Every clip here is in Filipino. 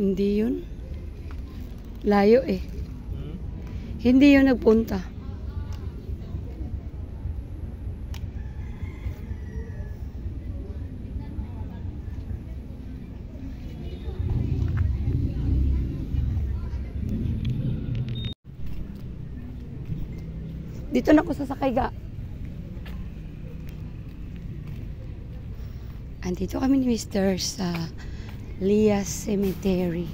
Hindi yun. Layo eh. Hindi yun nagpunta. Dito na ako sasakay ga. Andito kami ni Mr. sa Lias Cemetery.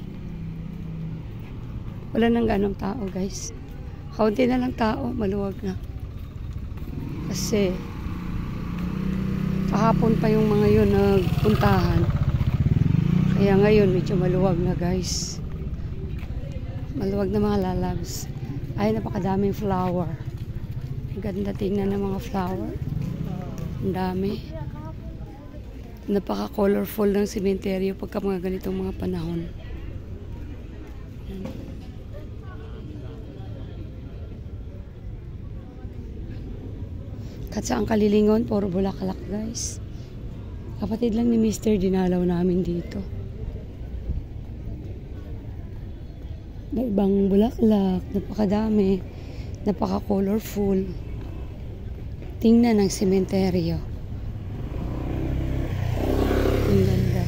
Wala nang ganong tao, guys. Kaunti na lang tao, maluwag na. Kasi kahapon pa yung mga yun nagpuntahan. Kaya ngayon medyo maluwag na, guys. Maluwag na mga lalabs. Ay, napakadaming flower. Ganda tingnan ng mga flower. Ang dami. Napaka-colorful ng sementeryo pagka mga ganitong mga panahon. Katsa ang kalilingon, puro bulaklak, guys. Kapatid lang ni Mr. dinalaw namin dito. May ibang bulaklak, napakadami, napaka-colorful. Tingnan ang sementeryo. Ang ganda.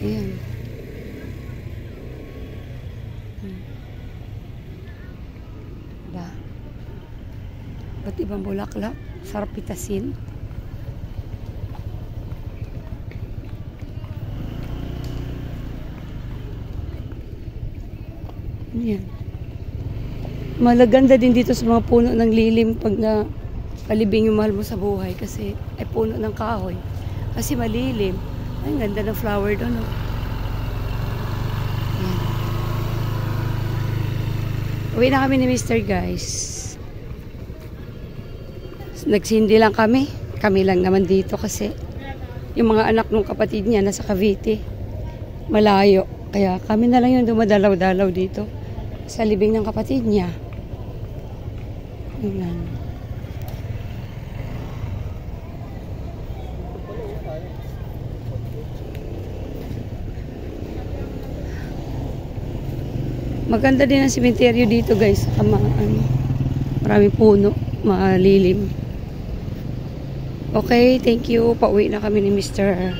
Ayan. Diba? Ba't ibang bulaklak? Sarap pitasin. Ayan. Malaganda din dito sa mga puno ng lilim pag na palibing yung mahal mo sa buhay kasi ay puno ng kahoy. Kasi malilim. Ay, ganda ng flower doon. Oh. Ayan. Uwi na kami ni Mr. guys. Nagsindi lang kami. Kami lang naman dito kasi yung mga anak ng kapatid niya nasa Cavite. Malayo. Kaya kami na lang yung dumadalaw-dalaw dito sa libing ng kapatid niya. Ayan. Maganda din ang sementeryo dito, guys. Maraming puno, malilim. Okay, thank you. Pauwi na kami ni Mr.